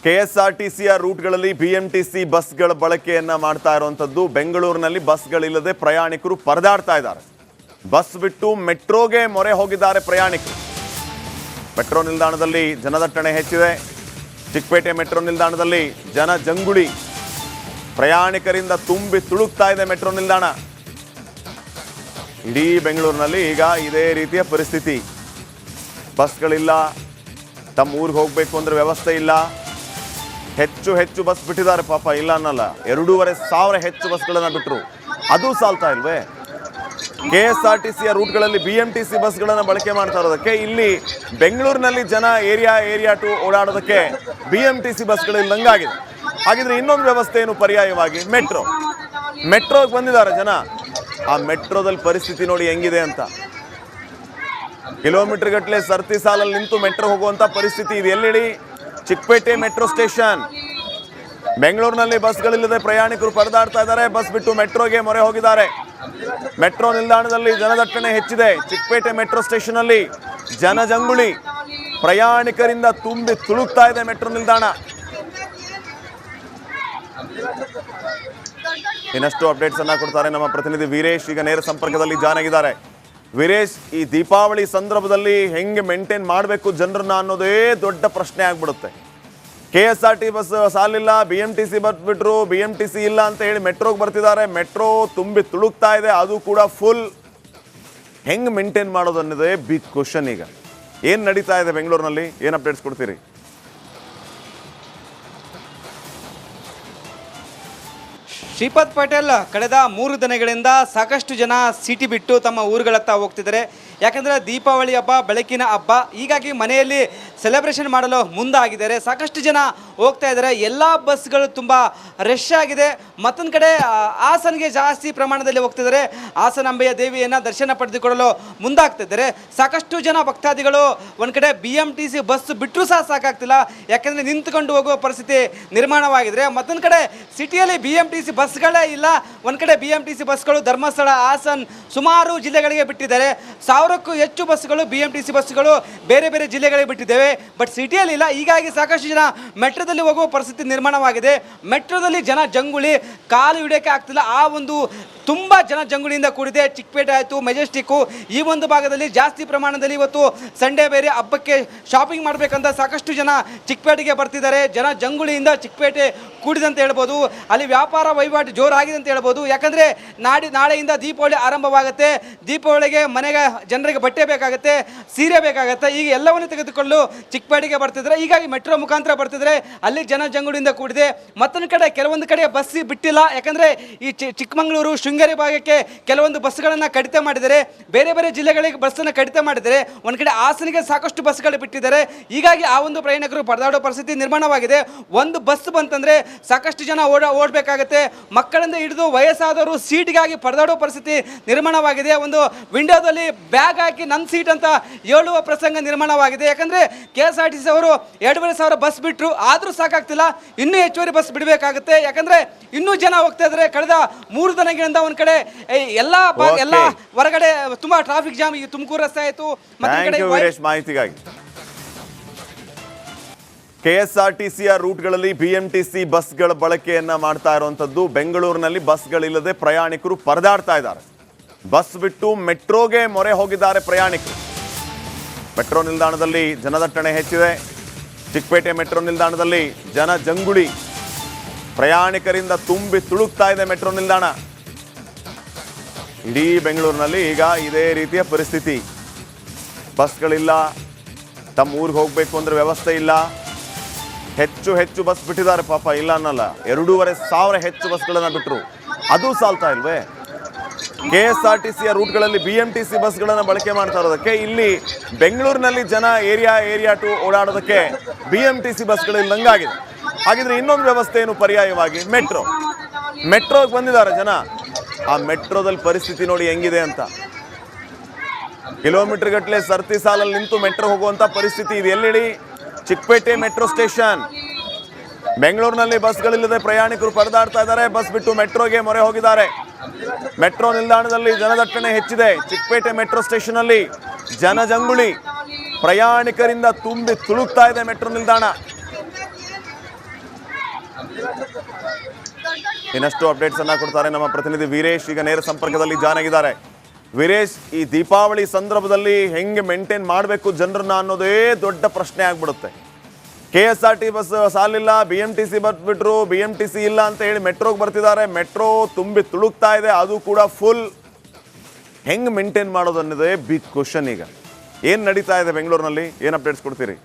ಕೆಎಸ್ಆರ್ಟಿಸಿಯ ರೂಟ್ಗಳಲ್ಲಿ BMTC ಬಸ್ಗಳ ಬಳಕೆಯನ್ನ ಮಾಡ್ತಾ ಇರುವಂತದ್ದು. ಬೆಂಗಳೂರಿನಲ್ಲಿ ಬಸ್ಗಳಿಲ್ಲದೆ ಪ್ರಯಾಣಿಕರು ಪರದಾಡ್ತಾ ಇದ್ದಾರೆ. ಬಸ್ ಬಿಟ್ಟು ಮೆಟ್ರೋಗೆ ಮೊರೆ ಹೋಗಿದ್ದಾರೆ ಪ್ರಯಾಣಿಕರು. ಮೆಟ್ರೋ ನಿಲ್ದಾಣದಲ್ಲಿ ಜನದಟ್ಟಣೆ ಹೆಚ್ಚಿದೆ. ಚಿಕ್ಕಪೇಟೆ ಮೆಟ್ರೋ ನಿಲ್ದಾಣದಲ್ಲಿ ಜನ ಜಂಗುಳಿ, ಪ್ರಯಾಣಿಕರಿಂದ ತುಂಬಿ ತುಳುಕ್ತಾ ಇದೆ ಮೆಟ್ರೋ ನಿಲ್ದಾಣ. ಇಡೀ ಬೆಂಗಳೂರಿನಲ್ಲಿ ಈಗ ಇದೇ ರೀತಿಯ ಪರಿಸ್ಥಿತಿ. ಬಸ್ಗಳಿಲ್ಲ, ತಮ್ಮ ಊರಿಗೆ ಹೋಗಬೇಕು ಅಂದ್ರೆ ವ್ಯವಸ್ಥೆ ಇಲ್ಲ. ಹೆಚ್ಚು ಬಸ್ ಬಿಟ್ಟಿದ್ದಾರೆ, ಪಾಪ ಇಲ್ಲ ಅನ್ನಲ್ಲ. 2,500 ಹೆಚ್ಚು ಬಸ್ಗಳನ್ನ ಬಿಟ್ಟರು, ಅದು ಸಾಲ್ತಾ ಇಲ್ವೇ? ಕೆಎಸ್ಆರ್ಟಿಸಿಯ ರೂಟ್ಗಳಲ್ಲಿ ಬಿಎಂಟಿಸಿ ಬಸ್ಗಳನ್ನ ಬಳಕೆ ಮಾಡ್ತಾ ಇರೋದಕ್ಕೆ, ಇಲ್ಲಿ ಬೆಂಗಳೂರಿನಲ್ಲಿ ಜನ ಏರಿಯಾ ಟು ಓಡಾಡೋದಕ್ಕೆ ಬಿಎಂಟಿಸಿ ಬಸ್ಗಳು ಇಲ್ಲಂಗಾಗಿದೆ. ಹಾಗಿದ್ರೆ ಇನ್ನೊಂದು ವ್ಯವಸ್ಥೆ ಏನು ಪರ್ಯಾಯವಾಗಿ? ಮೆಟ್ರೋಗೆ ಬಂದಿದ್ದಾರೆ ಜನ. ಆ ಮೆಟ್ರೋದಲ್ಲಿ ಪರಿಸ್ಥಿತಿ ನೋಡಿ ಹೆಂಗಿದೆ ಅಂತ. ಕಿಲೋಮೀಟರ್ ಗಟ್ಟಲೆ ಸರ್ತಿ ಸಾಲಲ್ಲಿ ನಿಂತು ಮೆಟ್ರೋ ಹೋಗುವಂತ ಪರಿಸ್ಥಿತಿ ಇದೆ. ಎಲ್ಲೆಡಿ? Chickpet metro station. ಬೆಂಗಳೂರಿನಲ್ಲಿ ಬಸ್ಗಳಿಲ್ಲದೆ ಪ್ರಯಾಣಿಕರು ಪರದಾಡ್ತಾ ಇದ್ದಾರೆ. ಬಸ್ ಬಿಟ್ಟು ಮೆಟ್ರೋಗೆ ಮೊರೆ ಹೋಗಿದ್ದಾರೆ. ಮೆಟ್ರೋ ನಿಲ್ದಾಣದಲ್ಲಿ ಜನದಟ್ಟಣೆ ಹೆಚ್ಚಿದೆ. ಚಿಕ್ಕಪೇಟೆ ಮೆಟ್ರೋ ಸ್ಟೇಷನ್ ಅಲ್ಲಿ ಜನಜಂಗುಳಿ, ಪ್ರಯಾಣಿಕರಿಂದ ತುಂಬಿ ತುಳುಕ್ತಾ ಇದೆ ಮೆಟ್ರೋ ನಿಲ್ದಾಣ. ಇನ್ನಷ್ಟು ಅಪ್ಡೇಟ್ಸ್ ಅನ್ನ ಕೊಡ್ತಾರೆ ನಮ್ಮ ಪ್ರತಿನಿಧಿ ವೀರೇಶ್. ಈಗ ನೇರ ಸಂಪರ್ಕದಲ್ಲಿ ಜಾಯ್ನ್ ಆಗಿದ್ದಾರೆ. ವೀರೇಶ್, ಈ ದೀಪಾವಳಿ ಸಂದರ್ಭದಲ್ಲಿ ಹೆಂಗೆ ಮೇಂಟೈನ್ ಮಾಡಬೇಕು ಜನರನ್ನ ಅನ್ನೋದೇ ದೊಡ್ಡ ಪ್ರಶ್ನೆ ಆಗ್ಬಿಡುತ್ತೆ. ಕೆಎಸ್ಆರ್ಟಿ ಬಸ್ ಸಾಲಿಲ್ಲ, ಬಿಎಂಟಿಸಿ ಬಸ್ ಬಿಟ್ರು, ಬಿಎಂಟಿಸಿ ಇಲ್ಲ ಅಂತ ಹೇಳಿ ಮೆಟ್ರೋಗೆ ಬರ್ತಿದ್ದಾರೆ. ಮೆಟ್ರೋ ತುಂಬಿ ತುಳುಕ್ತಾ ಇದೆ, ಅದು ಕೂಡ ಫುಲ್. ಹೆಂಗೆ ಮೇಂಟೈನ್ ಮಾಡೋದು ಅನ್ನೋದೇ ಬಿಗ್ ಕ್ವಶನ್. ಈಗ ಏನು ನಡೀತಾ ಇದೆ ಬೆಂಗಳೂರಿನಲ್ಲಿ? ಏನು ಅಪ್ಡೇಟ್ಸ್ ಕೊಡ್ತೀರಿ? ಶ್ರೀಪಾದ್ ಪಟೇಲ್, ಕಳೆದ 3 ದಿನಗಳಿಂದ ಸಾಕಷ್ಟು ಜನ ಸಿಟಿ ಬಿಟ್ಟು ತಮ್ಮ ಊರುಗಳತ್ತ ಹೋಗ್ತಿದ್ದಾರೆ. ಯಾಕಂದರೆ ದೀಪಾವಳಿ ಹಬ್ಬ ಬೆಳಕಿನ ಹಬ್ಬ, ಹೀಗಾಗಿ ಮನೆಯಲ್ಲಿ ಸೆಲೆಬ್ರೇಷನ್ ಮಾಡಲು ಮುಂದಾಗಿದ್ದಾರೆ. ಸಾಕಷ್ಟು ಜನ ಹೋಗ್ತಾ ಇದ್ದಾರೆ. ಎಲ್ಲ ಬಸ್ಗಳು ತುಂಬ ರಶ್ ಆಗಿದೆ. ಮತ್ತೊಂದು ಕಡೆ ಹಾಸನ್ಗೆ ಜಾಸ್ತಿ ಪ್ರಮಾಣದಲ್ಲಿ ಹೋಗ್ತಿದ್ದಾರೆ. ಹಾಸನಾಂಬೆಯ ದೇವಿಯನ್ನು ದರ್ಶನ ಪಡೆದುಕೊಳ್ಳಲು ಮುಂದಾಗ್ತಿದ್ದಾರೆ. ಸಾಕಷ್ಟು ಜನ ಭಕ್ತಾದಿಗಳು ಒಂದು ಕಡೆ BMTC ಬಸ್ ಬಿಟ್ಟರೂ ಸಹ ಸಾಕಾಗ್ತಿಲ್ಲ, ಯಾಕೆಂದರೆ ನಿಂತುಕೊಂಡು ಹೋಗುವ ಪರಿಸ್ಥಿತಿ ನಿರ್ಮಾಣವಾಗಿದ್ರೆ. ಮತ್ತೊಂದು ಕಡೆ ಸಿಟಿಯಲ್ಲಿ BMTC ಬಸ್ಗಳೇ ಇಲ್ಲ. ಒಂದು ಕಡೆ BMTC ಬಸ್ಗಳು ಧರ್ಮಸ್ಥಳ, ಹಾಸನ್ ಸುಮಾರು ಜಿಲ್ಲೆಗಳಿಗೆ ಬಿಟ್ಟಿದ್ದಾರೆ. 1000ಕ್ಕೂ ಹೆಚ್ಚು ಬಸ್ಗಳು BMTC ಬಸ್ಗಳು ಬೇರೆ ಬೇರೆ ಜಿಲ್ಲೆಗಳಿಗೆ ಬಿಟ್ಟಿದ್ದೇವೆ. ಬಟ್ ಸಿಟಿಯಲ್ಲಿ ಇಲ್ಲ. ಹೀಗಾಗಿ ಸಾಕಷ್ಟು ಜನ ಮೆಟ್ರೋದಲ್ಲಿ ಹೋಗುವ ಪರಿಸ್ಥಿತಿ ನಿರ್ಮಾಣವಾಗಿದೆ. ಮೆಟ್ರೋದಲ್ಲಿ ಜನ ಜಂಗುಳಿ, ಕಾಲು ಹಿಡಿಯೋಕ್ಕೆ ಆಗ್ತಿಲ್ಲ. ಆ ಒಂದು ತುಂಬ ಜನ ಜಂಗುಳಿಯಿಂದ ಕೂಡಿದೆ. ಚಿಕ್ಕಪೇಟೆ ಆಯಿತು, ಮೆಜೆಸ್ಟಿಕ್ಕು, ಈ ಒಂದು ಭಾಗದಲ್ಲಿ ಜಾಸ್ತಿ ಪ್ರಮಾಣದಲ್ಲಿ ಇವತ್ತು ಸಂಡೇ ಬೇರೆ ಹಬ್ಬಕ್ಕೆ ಶಾಪಿಂಗ್ ಮಾಡಬೇಕಂತ ಸಾಕಷ್ಟು ಜನ ಚಿಕ್ಕಪೇಟೆಗೆ ಬರ್ತಿದ್ದಾರೆ. ಜನ ಜಂಗುಳಿಯಿಂದ ಚಿಕ್ಕಪೇಟೆ ಕೂಡಿದಂತ ಹೇಳ್ಬೋದು. ಅಲ್ಲಿ ವ್ಯಾಪಾರ ವಹಿವಾಟು ಜೋರಾಗಿದೆ ಅಂತ ಹೇಳ್ಬೋದು. ಯಾಕಂದರೆ ನಾಳೆಯಿಂದ ದೀಪಾವಳಿ ಆರಂಭವಾಗುತ್ತೆ. ದೀಪಾವಳಿಗೆ ಮನೆಗೆ ಜನರಿಗೆ ಬಟ್ಟೆ ಬೇಕಾಗುತ್ತೆ, ಸೀರೆ ಬೇಕಾಗುತ್ತೆ. ಈಗ ಎಲ್ಲವನ್ನು ತೆಗೆದುಕೊಂಡು ಚಿಕ್ಕಪೇಟೆಗೆ ಬರ್ತಿದ್ದಾರೆ. ಹೀಗಾಗಿ ಮೆಟ್ರೋ ಮುಖಾಂತರ ಬರ್ತಿದ್ದಾರೆ. ಅಲ್ಲಿ ಜನ ಜಂಗುಳಿಯಿಂದ ಕೂಡಿದೆ. ಮತ್ತೊಂದು ಕಡೆ ಕೆಲವೊಂದು ಕಡೆ ಬಸ್ ಬಿಟ್ಟಿಲ್ಲ. ಯಾಕಂದರೆ ಈ ಚಿಕ್ಕಮಗಳೂರು, ಶೃಂಗೇರಿ ಭಾಗಕ್ಕೆ ಕೆಲವೊಂದು ಬಸ್ಗಳನ್ನು ಕಡಿತ ಮಾಡಿದ್ದಾರೆ. ಬೇರೆ ಬೇರೆ ಜಿಲ್ಲೆಗಳಿಗೆ ಬಸ್ಸನ್ನು ಕಡಿತ ಮಾಡಿದ್ದಾರೆ. ಒಂದು ಕಡೆ ಹಾಸನಿಗೆ ಸಾಕಷ್ಟು ಬಸ್ಗಳು ಬಿಟ್ಟಿದ್ದಾರೆ. ಹೀಗಾಗಿ ಆ ಒಂದು ಪ್ರಯಾಣಿಕರು ಪರದಾಡೋ ಪರಿಸ್ಥಿತಿ ನಿರ್ಮಾಣವಾಗಿದೆ. ಒಂದು ಬಸ್ ಬಂತಂದರೆ ಸಾಕಷ್ಟು ಜನ ಓಡಬೇಕಾಗುತ್ತೆ. ಮಕ್ಕಳಿಂದ ಹಿಡಿದು ವಯಸ್ಸಾದವರು ಸೀಟ್ಗಾಗಿ ಪರದಾಡೋ ಪರಿಸ್ಥಿತಿ ನಿರ್ಮಾಣವಾಗಿದೆ. ಒಂದು ವಿಂಡೋದಲ್ಲಿ ಬ್ಯಾಗ್ ಹಾಕಿ ನನ್ನ ಸೀಟ್ ಅಂತ ಹೇಳುವ ಪ್ರಸಂಗ ನಿರ್ಮಾಣವಾಗಿದೆ. ಯಾಕಂದರೆ KSRTC ಅವರು 2,500 ಬಸ್ ಬಿಟ್ಟರು, ಆದರೂ ಸಾಕಾಗ್ತಿಲ್ಲ. ಇನ್ನೂ ಹೆಚ್ಚುವರಿ ಬಸ್ ಬಿಡಬೇಕಾಗುತ್ತೆ. ಯಾಕಂದರೆ ಇನ್ನೂ ಜನ ಹೋಗ್ತಾ ಇದ್ದಾರೆ. ಕಳೆದ 3 ದಿನಗಳಿಂದ ಒಂದು ಕಡೆ ಎಲ್ಲ ಹೊರಗಡೆ ತುಂಬಾ ಟ್ರಾಫಿಕ್ ಜಾಮ್. ಈ ತುಮಕೂರು ರಸ್ತೆ ಆಯಿತು. ಮಾಹಿತಿಗಾಗಿ ಕೆಎಸ್ಆರ್ಟಿಸಿಯ ರೂಟ್ಗಳಲ್ಲಿ ಬಿಎಂಟಿಸಿ ಬಸ್ಗಳ ಬಳಕೆಯನ್ನ ಮಾಡ್ತಾ ಇರುವಂತದ್ದು. ಬೆಂಗಳೂರಿನಲ್ಲಿ ಬಸ್ಗಳಿಲ್ಲದೆ ಪ್ರಯಾಣಿಕರು ಪರದಾಡ್ತಾ ಇದ್ದಾರೆ. ಬಸ್ ಬಿಟ್ಟು ಮೆಟ್ರೋಗೆ ಮೊರೆ ಹೋಗಿದ್ದಾರೆ ಪ್ರಯಾಣಿಕರು. ಮೆಟ್ರೋ ನಿಲ್ದಾಣದಲ್ಲಿ ಜನದಟ್ಟಣೆ ಹೆಚ್ಚಿದೆ. ಚಿಕ್ಕಪೇಟೆ ಮೆಟ್ರೋ ನಿಲ್ದಾಣದಲ್ಲಿ ಜನ ಜಂಗುಳಿ, ಪ್ರಯಾಣಿಕರಿಂದ ತುಂಬಿ ತುಳುಕ್ತಾ ಇದೆ ಮೆಟ್ರೋ ನಿಲ್ದಾಣ. ಇಡೀ ಬೆಂಗಳೂರಿನಲ್ಲಿ ಈಗ ಇದೇ ರೀತಿಯ ಪರಿಸ್ಥಿತಿ. ಬಸ್ಗಳಿಲ್ಲ, ತಮ್ಮ ಊರಿಗೆ ಹೋಗಬೇಕು ಅಂದ್ರೆ ವ್ಯವಸ್ಥೆ ಇಲ್ಲ. ಹೆಚ್ಚು ಬಸ್ ಬಿಟ್ಟಿದ್ದಾರೆ, ಪಾಪ ಇಲ್ಲ ಅನ್ನಲ್ಲ. 2,500 ಹೆಚ್ಚು ಬಸ್ಗಳನ್ನ ಬಿಟ್ಟರು, ಅದು ಸಾಲ್ತಾ ಇಲ್ವೇ? ಕೆಎಸ್ಆರ್ಟಿಸಿಯ ರೂಟ್ಗಳಲ್ಲಿ ಬಿಎಂಟಿಸಿ ಬಸ್ಗಳನ್ನ ಬಳಕೆ ಮಾಡ್ತಾ ಇರೋದಕ್ಕೆ, ಇಲ್ಲಿ ಬೆಂಗಳೂರಿನಲ್ಲಿ ಜನ ಏರಿಯಾ ಟು ಓಡಾಡೋದಕ್ಕೆ ಬಿಎಂಟಿಸಿ ಬಸ್ಗಳು ಇಲ್ಲಂಗಾಗಿದೆ. ಹಾಗಿದ್ರೆ ಇನ್ನೊಂದು ವ್ಯವಸ್ಥೆ ಏನು ಪರ್ಯಾಯವಾಗಿ? ಮೆಟ್ರೋಗೆ ಬಂದಿದ್ದಾರೆ ಜನ. ಆ ಮೆಟ್ರೋದಲ್ಲಿ ಪರಿಸ್ಥಿತಿ ನೋಡಿ ಹೆಂಗಿದೆ ಅಂತ. ಕಿಲೋಮೀಟರ್ ಗಟ್ಟಲೆ ಸರ್ತಿ ಸಾಲಲ್ಲಿ ನಿಂತು ಮೆಟ್ರೋ ಹೋಗುವಂತ ಪರಿಸ್ಥಿತಿ ಇದೆ. ಎಲ್ಲೆಡಿ? Chickpet metro station. ಬೆಂಗಳೂರಿನಲ್ಲಿ ಬಸ್ಗಳಿಲ್ಲದೆ ಪ್ರಯಾಣಿಕರು ಪರದಾಡ್ತಾ ಇದ್ದಾರೆ. ಬಸ್ ಬಿಟ್ಟು ಮೆಟ್ರೋಗೆ ಮೊರೆ ಹೋಗಿದ್ದಾರೆ. ಮೆಟ್ರೋ ನಿಲ್ದಾಣದಲ್ಲಿ ಜನದಟ್ಟಣೆ ಹೆಚ್ಚಿದೆ. ಚಿಕ್ಕಪೇಟೆ ಮೆಟ್ರೋ ಸ್ಟೇಷನ್ ಅಲ್ಲಿ ಜನಜಂಗುಳಿ, ಪ್ರಯಾಣಿಕರಿಂದ ತುಂಬಿ ತುಳುಕ್ತಾ ಇದೆ ಮೆಟ್ರೋ ನಿಲ್ದಾಣ. ಇನ್ನಷ್ಟು ಅಪ್ಡೇಟ್ಸ್ ಅನ್ನ ಕೊಡ್ತಾರೆ ನಮ್ಮ ಪ್ರತಿನಿಧಿ ವೀರೇಶ್. ಈಗ ನೇರ ಸಂಪರ್ಕದಲ್ಲಿ ಜಾಯ್ನ್ ಆಗಿದ್ದಾರೆ. ವೀರೇಶ್, ಈ ದೀಪಾವಳಿ ಸಂದರ್ಭದಲ್ಲಿ ಹೆಂಗೆ ಮೇಂಟೈನ್ ಮಾಡಬೇಕು ಜನರನ್ನ ಅನ್ನೋದೇ ದೊಡ್ಡ ಪ್ರಶ್ನೆ ಆಗ್ಬಿಡುತ್ತೆ. KSRT ಬಸ್ ಸಾಲಿಲ್ಲ, BMTC ಬಸ್ ಬಿಟ್ರು, BMTC ಇಲ್ಲ ಅಂತ ಹೇಳಿ ಮೆಟ್ರೋಗೆ ಬರ್ತಿದ್ದಾರೆ. ಮೆಟ್ರೋ ತುಂಬಿ ತುಳುಕ್ತಾ ಇದೆ, ಅದು ಕೂಡ ಫುಲ್. ಹೆಂಗೆ ಮೇಂಟೈನ್ ಮಾಡೋದು ಅನ್ನೋದೇ ಬಿಗ್ ಕ್ವಶನ್. ಈಗ ಏನು ನಡೀತಾ ಇದೆ ಬೆಂಗಳೂರಿನಲ್ಲಿ, ಏನು ಅಪ್ಡೇಟ್ಸ್ ಕೊಡ್ತೀರಿ?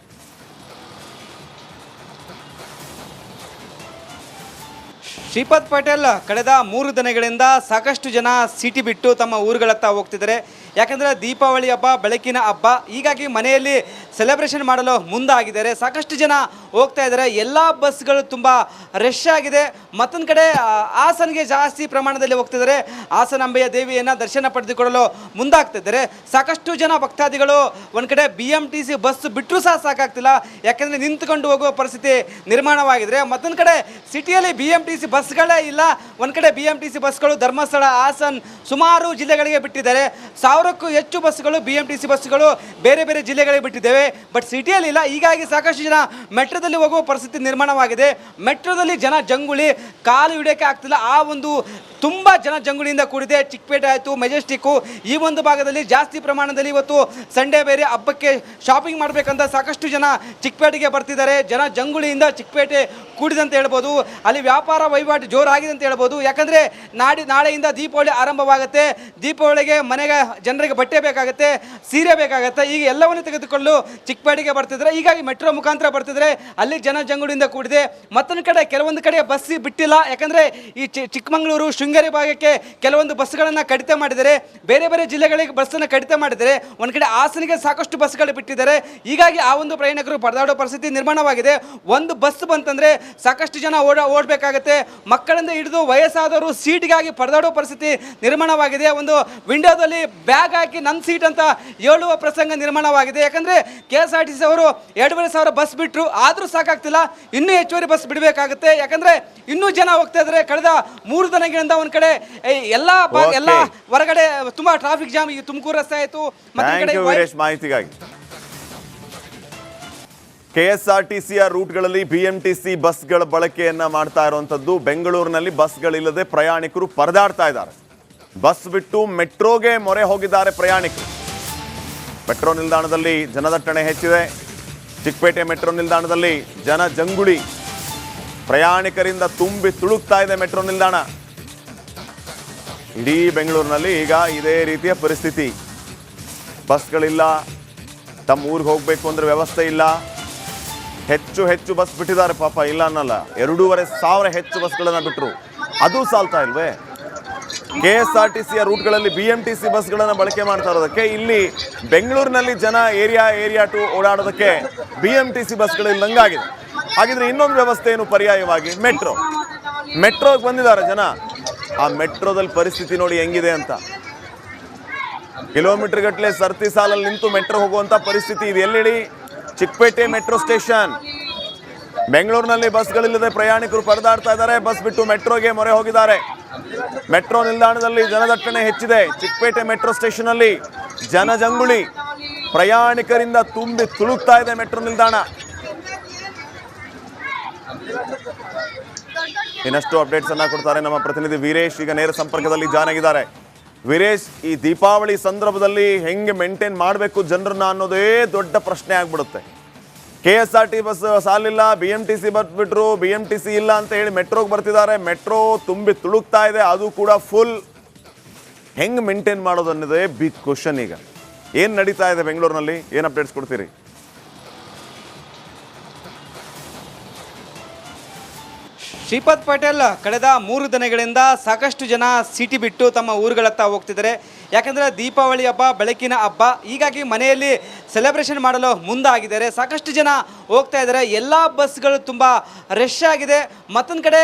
ಶ್ರೀಪಾದ್ ಪಟೇಲ್ ಕಳೆದ 3 ದಿನಗಳಿಂದ ಸಾಕಷ್ಟು ಜನ ಸಿಟಿ ಬಿಟ್ಟು ತಮ್ಮ ಊರುಗಳತ್ತ ಹೋಗ್ತಿದ್ದಾರೆ. ಯಾಕಂದರೆ ದೀಪಾವಳಿ ಹಬ್ಬ ಬೆಳಕಿನ ಹಬ್ಬ, ಹೀಗಾಗಿ ಮನೆಯಲ್ಲಿ ಸೆಲೆಬ್ರೇಷನ್ ಮಾಡಲು ಮುಂದಾಗಿದ್ದಾರೆ. ಸಾಕಷ್ಟು ಜನ ಹೋಗ್ತಾ ಇದ್ದಾರೆ. ಎಲ್ಲ ಬಸ್ಗಳು ತುಂಬ ರಶ್ ಆಗಿದೆ. ಮತ್ತೊಂದು ಕಡೆ ಹಾಸನ್ಗೆ ಜಾಸ್ತಿ ಪ್ರಮಾಣದಲ್ಲಿ ಹೋಗ್ತಿದ್ದಾರೆ. ಹಾಸನಾಂಬೆಯ ದೇವಿಯನ್ನು ದರ್ಶನ ಪಡೆದುಕೊಳ್ಳಲು ಮುಂದಾಗ್ತಿದ್ದಾರೆ. ಸಾಕಷ್ಟು ಜನ ಭಕ್ತಾದಿಗಳು ಒಂದು ಕಡೆ BMTC ಬಸ್ ಬಿಟ್ಟರೂ ಸಹ ಸಾಕಾಗ್ತಿಲ್ಲ, ಯಾಕೆಂದರೆ ನಿಂತುಕೊಂಡು ಹೋಗುವ ಪರಿಸ್ಥಿತಿ ನಿರ್ಮಾಣವಾಗಿದ್ರೆ. ಮತ್ತೊಂದು ಕಡೆ ಸಿಟಿಯಲ್ಲಿ BMTC ಬಸ್ಗಳೇ ಇಲ್ಲ. ಒಂದು ಕಡೆ BMTC ಬಸ್ಗಳು ಧರ್ಮಸ್ಥಳ, ಹಾಸನ್ ಸುಮಾರು ಜಿಲ್ಲೆಗಳಿಗೆ ಬಿಟ್ಟಿದ್ದಾರೆ. 1000ಕ್ಕೂ ಹೆಚ್ಚು ಬಸ್ಗಳು BMTC ಬಸ್ಗಳು ಬೇರೆ ಬೇರೆ ಜಿಲ್ಲೆಗಳಿಗೆ ಬಿಟ್ಟಿದ್ದೇವೆ. ಬಟ್ ಸಿಟಿಯಲ್ಲಿ ಇಲ್ಲ. ಹೀಗಾಗಿ ಸಾಕಷ್ಟು ಜನ ಮೆಟ್ರೋದಲ್ಲಿ ಹೋಗುವ ಪರಿಸ್ಥಿತಿ ನಿರ್ಮಾಣವಾಗಿದೆ. ಮೆಟ್ರೋದಲ್ಲಿ ಜನ ಜಂಗುಳಿ, ಕಾಲು ಹಿಡಿಯೋಕ್ಕೆ ಆಗ್ತಿಲ್ಲ. ಆ ಒಂದು ತುಂಬ ಜನ ಜಂಗುಳಿಯಿಂದ ಕೂಡಿದೆ. ಚಿಕ್ಕಪೇಟೆ ಆಯಿತು, ಮೆಜೆಸ್ಟಿಕ್ಕು, ಈ ಒಂದು ಭಾಗದಲ್ಲಿ ಜಾಸ್ತಿ ಪ್ರಮಾಣದಲ್ಲಿ ಇವತ್ತು ಸಂಡೇ ಬೇರೆ ಹಬ್ಬಕ್ಕೆ ಶಾಪಿಂಗ್ ಮಾಡಬೇಕಂತ ಸಾಕಷ್ಟು ಜನ ಚಿಕ್ಕಪೇಟೆಗೆ ಬರ್ತಿದ್ದಾರೆ. ಜನ ಜಂಗುಳಿಯಿಂದ ಚಿಕ್ಕಪೇಟೆ ಕೂಡಿದಂತ ಹೇಳ್ಬೋದು. ಅಲ್ಲಿ ವ್ಯಾಪಾರ ವಹಿವಾಟು ಜೋರಾಗಿದೆ ಅಂತ ಹೇಳ್ಬೋದು. ಯಾಕಂದರೆ ನಾಳೆಯಿಂದ ದೀಪಾವಳಿ ಆರಂಭವಾಗುತ್ತೆ. ದೀಪಾವಳಿಗೆ ಮನೆಗೆ ಜನರಿಗೆ ಬಟ್ಟೆ ಬೇಕಾಗುತ್ತೆ, ಸೀರೆ ಬೇಕಾಗುತ್ತೆ. ಈಗ ಎಲ್ಲವನ್ನೂ ತೆಗೆದುಕೊಂಡು ಚಿಕ್ಕಪೇಟೆಗೆ ಬರ್ತಿದ್ದಾರೆ. ಹೀಗಾಗಿ ಮೆಟ್ರೋ ಮುಖಾಂತರ ಬರ್ತಿದ್ದಾರೆ. ಅಲ್ಲಿ ಜನ ಜಂಗುಳಿಯಿಂದ ಕೂಡಿದೆ. ಮತ್ತೊಂದು ಕಡೆ ಕೆಲವೊಂದು ಕಡೆ ಬಸ್ ಬಿಟ್ಟಿಲ್ಲ. ಯಾಕಂದರೆ ಈ ಚಿಕ್ಕಮಗಳೂರು, ಶೃಂಗೇರಿ ಭಾಗಕ್ಕೆ ಕೆಲವೊಂದು ಬಸ್ಗಳನ್ನು ಕಡಿತ ಮಾಡಿದ್ದಾರೆ. ಬೇರೆ ಬೇರೆ ಜಿಲ್ಲೆಗಳಿಗೆ ಬಸ್ಸನ್ನು ಕಡಿತ ಮಾಡಿದ್ದಾರೆ. ಒಂದು ಕಡೆ ಹಾಸನಿಗೆ ಸಾಕಷ್ಟು ಬಸ್ಗಳು ಬಿಟ್ಟಿದ್ದಾರೆ. ಹೀಗಾಗಿ ಆ ಒಂದು ಪ್ರಯಾಣಿಕರು ಪರದಾಡೋ ಪರಿಸ್ಥಿತಿ ನಿರ್ಮಾಣವಾಗಿದೆ. ಒಂದು ಬಸ್ ಬಂತಂದರೆ ಸಾಕಷ್ಟು ಜನ ಓಡಬೇಕಾಗುತ್ತೆ. ಮಕ್ಕಳಿಂದ ಹಿಡಿದು ವಯಸ್ಸಾದವರು ಸೀಟ್ಗಾಗಿ ಪರದಾಡೋ ಪರಿಸ್ಥಿತಿ ನಿರ್ಮಾಣವಾಗಿದೆ. ಒಂದು ವಿಂಡೋದಲ್ಲಿ ಬ್ಯಾಗ್ ಹಾಕಿ ನನ್ನ ಸೀಟ್ ಅಂತ ಹೇಳುವ ಪ್ರಸಂಗ ನಿರ್ಮಾಣವಾಗಿದೆ. ಯಾಕಂದರೆ KSRTC ಅವರು 2500 ಬಸ್ ಬಿಟ್ಟರು, ಆದರೂ ಸಾಕಾಗ್ತಿಲ್ಲ. ಇನ್ನೂ ಹೆಚ್ಚುವರಿ ಬಸ್ ಬಿಡಬೇಕಾಗುತ್ತೆ. ಯಾಕಂದರೆ ಇನ್ನೂ ಜನ ಹೋಗ್ತಾ ಇದ್ದಾರೆ. ಕಳೆದ 3 ದಿನಗಳಿಂದ ಒಂದು ಕಡೆ ಎಲ್ಲ ಹೊರಗಡೆ ತುಂಬಾ ಟ್ರಾಫಿಕ್ ಜಾಮ್. ಈ ತುಮಕೂರು ರಸ್ತೆ ಆಯಿತು. ಮಾಹಿತಿಗಾಗಿ KSRTCಯ ರೂಟ್ಗಳಲ್ಲಿ BMTC ಬಸ್ಗಳ ಬಳಕೆಯನ್ನ ಮಾಡ್ತಾ ಇರುವಂತದ್ದು. ಬೆಂಗಳೂರಿನಲ್ಲಿ ಬಸ್ಗಳಿಲ್ಲದೆ ಪ್ರಯಾಣಿಕರು ಪರದಾಡ್ತಾ ಇದ್ದಾರೆ. ಬಸ್ ಬಿಟ್ಟು ಮೆಟ್ರೋಗೆ ಮೊರೆ ಹೋಗಿದ್ದಾರೆ ಪ್ರಯಾಣಿಕರು. ಮೆಟ್ರೋ ನಿಲ್ದಾಣದಲ್ಲಿ ಜನದಟ್ಟಣೆ ಹೆಚ್ಚಿದೆ. ಚಿಕ್ಕಪೇಟೆ ಮೆಟ್ರೋ ನಿಲ್ದಾಣದಲ್ಲಿ ಜನ ಜಂಗುಳಿ, ಪ್ರಯಾಣಿಕರಿಂದ ತುಂಬಿ ತುಳುಕ್ತಾ ಇದೆ ಮೆಟ್ರೋ ನಿಲ್ದಾಣ. ಇಡೀ ಬೆಂಗಳೂರಿನಲ್ಲಿ ಈಗ ಇದೇ ರೀತಿಯ ಪರಿಸ್ಥಿತಿ. ಬಸ್ಗಳಿಲ್ಲ, ತಮ್ಮ ಊರಿಗೆ ಹೋಗಬೇಕು ಅಂದ್ರೆ ವ್ಯವಸ್ಥೆ ಇಲ್ಲ. ಹೆಚ್ಚು ಬಸ್ ಬಿಟ್ಟಿದ್ದಾರೆ ಪಾಪ, ಇಲ್ಲ ಅನ್ನಲ್ಲ. 2500 ಹೆಚ್ಚು ಬಸ್ಗಳನ್ನು ಬಿಟ್ಟರು, ಅದು ಸಾಲ್ತಾ ಇಲ್ವೇ? KSRTCಯ ರೂಟ್ಗಳಲ್ಲಿ BMTC ಬಸ್ಗಳನ್ನು ಬಳಕೆ ಮಾಡ್ತಾ ಇರೋದಕ್ಕೆ, ಇಲ್ಲಿ ಬೆಂಗಳೂರಿನಲ್ಲಿ ಜನ ಏರಿಯಾ ಟು ಓಡಾಡೋದಕ್ಕೆ BMTC ಬಸ್ಗಳು ಇಲ್ಲಂಗಾಗಿದೆ. ಹಾಗಿದ್ರೆ ಇನ್ನೊಂದು ವ್ಯವಸ್ಥೆ ಏನು ಪರ್ಯಾಯವಾಗಿ? ಮೆಟ್ರೋಗೆ ಬಂದಿದ್ದಾರೆ ಜನ. ಆ ಮೆಟ್ರೋದಲ್ಲಿ ಪರಿಸ್ಥಿತಿ ನೋಡಿ ಹೆಂಗಿದೆ ಅಂತ. ಕಿಲೋಮೀಟರ್ ಗಟ್ಟಲೆ ಸರ್ತಿ ಸಾಲಲ್ಲಿ ನಿಂತು ಮೆಟ್ರೋ ಹೋಗುವಂತ ಪರಿಸ್ಥಿತಿ ಇದೆ. ಎಲ್ಲಿಡಿ? Chickpet metro station. ಬೆಂಗಳೂರಿನಲ್ಲಿ ಬಸ್ಗಳಿಲ್ಲದೆ ಪ್ರಯಾಣಿಕರು ಪರದಾಡ್ತಾ ಇದ್ದಾರೆ. ಬಸ್ ಬಿಟ್ಟು ಮೆಟ್ರೋಗೆ ಮೊರೆ ಹೋಗಿದ್ದಾರೆ. ಮೆಟ್ರೋ ನಿಲ್ದಾಣದಲ್ಲಿ ಜನದಟ್ಟಣೆ ಹೆಚ್ಚಿದೆ. ಚಿಕ್ಕಪೇಟೆ ಮೆಟ್ರೋ ಸ್ಟೇಷನ್ ಅಲ್ಲಿ ಜನ ಜಂಗುಳಿ, ಪ್ರಯಾಣಿಕರಿಂದ ತುಂಬಿ ತುಳುಕ್ತಾ ಇದೆ ಮೆಟ್ರೋ ನಿಲ್ದಾಣ. ಇನ್ನಷ್ಟು ಅಪ್ಡೇಟ್ಸ್ ಅನ್ನ ಕೊಡ್ತಾರೆ ನಮ್ಮ ಪ್ರತಿನಿಧಿ ವೀರೇಶ್. ಈಗ ನೇರ ಸಂಪರ್ಕದಲ್ಲಿ ಜಾಯ್ನ್ ಆಗಿದ್ದಾರೆ. ವೀರೇಶ್, ಈ ದೀಪಾವಳಿ ಸಂದರ್ಭದಲ್ಲಿ ಹೆಂಗೆ ಮೇಂಟೈನ್ ಮಾಡಬೇಕು ಜನರನ್ನ ಅನ್ನೋದೇ ದೊಡ್ಡ ಪ್ರಶ್ನೆ ಆಗ್ಬಿಡುತ್ತೆ. KSRT ಬಸ್ ಸಾಲಿಲ್ಲ, BMTC ಬಸ್ ಬಿಟ್ರು, BMTC ಇಲ್ಲ ಅಂತ ಹೇಳಿ ಮೆಟ್ರೋಗೆ ಬರ್ತಿದ್ದಾರೆ. ಮೆಟ್ರೋ ತುಂಬಿ ತುಳುಕ್ತಾ ಇದೆ, ಅದು ಕೂಡ ಫುಲ್. ಹೆಂಗೆ ಮೇಂಟೈನ್ ಮಾಡೋದು ಅನ್ನೋದೇ ಬಿಗ್ ಕ್ವಶನ್. ಈಗ ಏನು ನಡೀತಾ ಇದೆ ಬೆಂಗಳೂರಿನಲ್ಲಿ, ಏನು ಅಪ್ಡೇಟ್ಸ್ ಕೊಡ್ತೀರಿ? ಶ್ರೀಪಾದ್ ಪಟೇಲ್ ಕಳೆದ 3 ದಿನಗಳಿಂದ ಸಾಕಷ್ಟು ಜನ ಸಿಟಿ ಬಿಟ್ಟು ತಮ್ಮ ಊರುಗಳತ್ತ ಹೋಗ್ತಿದ್ದಾರೆ. ಯಾಕಂದರೆ ದೀಪಾವಳಿ ಹಬ್ಬ ಬೆಳಕಿನ ಹಬ್ಬ, ಹೀಗಾಗಿ ಮನೆಯಲ್ಲಿ ಸೆಲೆಬ್ರೇಷನ್ ಮಾಡಲು ಮುಂದಾಗಿದ್ದಾರೆ. ಸಾಕಷ್ಟು ಜನ ಹೋಗ್ತಾ ಇದ್ದಾರೆ. ಎಲ್ಲ ಬಸ್ಗಳು ತುಂಬ ರಶ್ ಆಗಿದೆ. ಮತ್ತೊಂದು ಕಡೆ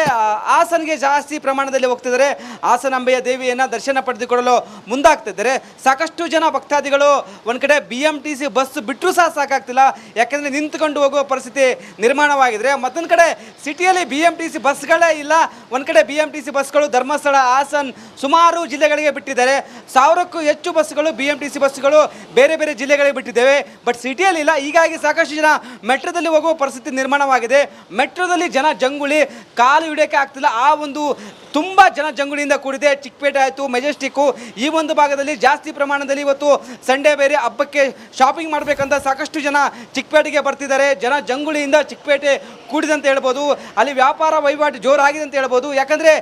ಹಾಸನ್ಗೆ ಜಾಸ್ತಿ ಪ್ರಮಾಣದಲ್ಲಿ ಹೋಗ್ತಿದ್ದಾರೆ. ಹಾಸನಾಂಬೆಯ ದೇವಿಯನ್ನು ದರ್ಶನ ಪಡೆದುಕೊಳ್ಳಲು ಮುಂದಾಗ್ತಿದ್ದಾರೆ. ಸಾಕಷ್ಟು ಜನ ಭಕ್ತಾದಿಗಳು ಒಂದು ಕಡೆ BMTC ಬಸ್ ಬಿಟ್ಟರೂ ಸಹ ಸಾಕಾಗ್ತಿಲ್ಲ, ಯಾಕೆಂದರೆ ನಿಂತುಕೊಂಡು ಹೋಗುವ ಪರಿಸ್ಥಿತಿ ನಿರ್ಮಾಣವಾಗಿದ್ರೆ. ಮತ್ತೊಂದು ಕಡೆ ಸಿಟಿಯಲ್ಲಿ BMTC ಬಸ್ಗಳೇ ಇಲ್ಲ. ಒಂದು ಕಡೆ BMTC ಬಸ್ಗಳು ಧರ್ಮಸ್ಥಳ, ಹಾಸನ್ ಸುಮಾರು ಜಿಲ್ಲೆಗಳಿಗೆ ಬಿಟ್ಟಿದ್ದಾರೆ. 1000ಕ್ಕೂ ಹೆಚ್ಚು ಬಸ್ಗಳು BMTC ಬಸ್ಗಳು ಬೇರೆ ಬೇರೆ ಜಿಲ್ಲೆಗಳಿಗೆ ಬಿಟ್ಟಿದ್ದೇವೆ. ಇದ್ದಾವೆ, ಬಟ್ ಸಿಟಿಯಲ್ಲಿ ಇಲ್ಲ. ಹೀಗಾಗಿ ಸಾಕಷ್ಟು ಜನ ಮೆಟ್ರೋದಲ್ಲಿ ಹೋಗುವ ಪರಿಸ್ಥಿತಿ ನಿರ್ಮಾಣವಾಗಿದೆ. ಮೆಟ್ರೋದಲ್ಲಿ ಜನ ಜಂಗುಳಿ, ಕಾಲು ಹಿಡಿಯೋಕ್ಕೆ ಆಗ್ತಿಲ್ಲ. ಆ ಒಂದು ತುಂಬ ಜನ ಜಂಗುಳಿಯಿಂದ ಕೂಡಿದೆ. ಚಿಕ್ಕಪೇಟೆ ಆಯಿತು, ಮೆಜೆಸ್ಟಿಕ್ಕು, ಈ ಒಂದು ಭಾಗದಲ್ಲಿ ಜಾಸ್ತಿ ಪ್ರಮಾಣದಲ್ಲಿ ಇವತ್ತು ಸಂಡೇ ಬೇರೆ ಹಬ್ಬಕ್ಕೆ ಶಾಪಿಂಗ್ ಮಾಡಬೇಕಂತ ಸಾಕಷ್ಟು ಜನ ಚಿಕ್ಕಪೇಟೆಗೆ ಬರ್ತಿದ್ದಾರೆ. ಜನ ಜಂಗುಳಿಯಿಂದ ಚಿಕ್ಕಪೇಟೆ ಕೂಡಿದಂತ ಹೇಳ್ಬೋದು. ಅಲ್ಲಿ ವ್ಯಾಪಾರ ವಹಿವಾಟು ಜೋರಾಗಿದೆ ಅಂತ ಹೇಳ್ಬೋದು. ಯಾಕಂದರೆ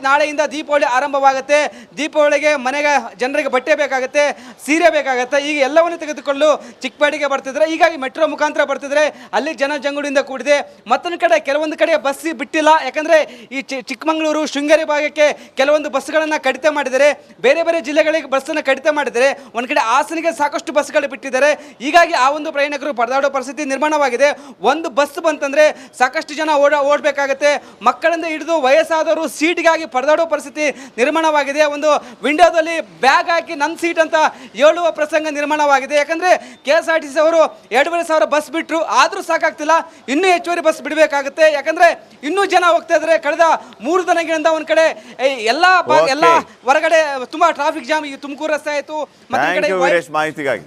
ನಾಳೆಯಿಂದ ದೀಪಾವಳಿ ಆರಂಭವಾಗುತ್ತೆ. ದೀಪಾವಳಿಗೆ ಮನೆಗೆ ಜನರಿಗೆ ಬಟ್ಟೆ ಬೇಕಾಗುತ್ತೆ, ಸೀರೆ ಬೇಕಾಗುತ್ತೆ. ಈಗ ಎಲ್ಲವನ್ನೂ ತೆಗೆದುಕೊಂಡು ಚಿಕ್ಕಪೇಟೆಗೆ ಬರ್ತಿದ್ದಾರೆ. ಹೀಗಾಗಿ ಮೆಟ್ರೋ ಮುಖಾಂತರ ಬರ್ತಿದ್ದಾರೆ. ಅಲ್ಲಿ ಜನ ಜಂಗುಳಿಯಿಂದ ಕೂಡಿದೆ. ಮತ್ತೊಂದು ಕಡೆ ಕೆಲವೊಂದು ಕಡೆ ಬಸ್ ಬಿಟ್ಟಿಲ್ಲ. ಯಾಕಂದರೆ ಈ ಚಿಕ್ಕಮಗಳೂರು ಶೃಂಗೇರಿ ಭಾಗಕ್ಕೆ ಕೆಲವೊಂದು ಬಸ್ಗಳನ್ನು ಕಡಿತ ಮಾಡಿದ್ದಾರೆ. ಬೇರೆ ಬೇರೆ ಜಿಲ್ಲೆಗಳಿಗೆ ಬಸ್ಸನ್ನು ಕಡಿತ ಮಾಡಿದ್ದಾರೆ. ಒಂದು ಕಡೆ ಹಾಸನಿಗೆ ಸಾಕಷ್ಟು ಬಸ್ಗಳು ಬಿಟ್ಟಿದ್ದಾರೆ. ಹೀಗಾಗಿ ಆ ಒಂದು ಪ್ರಯಾಣಿಕರು ಪರದಾಡೋ ಪರಿಸ್ಥಿತಿ ನಿರ್ಮಾಣವಾಗಿದೆ. ಒಂದು ಬಸ್ ಬಂತಂದರೆ ಸಾಕಷ್ಟು ಜನ ಓಡಬೇಕಾಗತ್ತೆ. ಮಕ್ಕಳಿಂದ ಹಿಡಿದು ವಯಸ್ಸಾದವರು ಸೀಟ್ಗಾಗಿ ಪರದಾಡೋ ಪರಿಸ್ಥಿತಿ ನಿರ್ಮಾಣವಾಗಿದೆ. ಒಂದು ವಿಂಡೋದಲ್ಲಿ ಬ್ಯಾಗ್ ಹಾಕಿ ನನ್ನ ಸೀಟ್ ಅಂತ ಹೇಳುವ ಪ್ರಸಂಗ ನಿರ್ಮಾಣವಾಗಿದೆ. ಯಾಕಂದರೆ KSRTC ಅವರು 2,500 ಬಸ್ ಬಿಟ್ಟರು, ಆದರೂ ಸಾಕಾಗ್ತಿಲ್ಲ. ಇನ್ನೂ ಹೆಚ್ಚುವರಿ ಬಸ್ ಬಿಡಬೇಕಾಗುತ್ತೆ. ಯಾಕಂದರೆ ಇನ್ನೂ ಜನ ಹೋಗ್ತಾ ಇದ್ದಾರೆ. ಕಳೆದ 3 ದಿನಗಳಿಂದ ಒಂದು ಕಡೆ ಎಲ್ಲ ಹೊರಗಡೆ ತುಂಬ ಟ್ರಾಫಿಕ್ ಜಾಮ್. ಈ ತುಮಕೂರು ರಸ್ತೆ ಆಯಿತು, ಥ್ಯಾಂಕ್ ಯು ವೀರೇಶ್ ಮಾಹಿತಿಗಾಗಿ.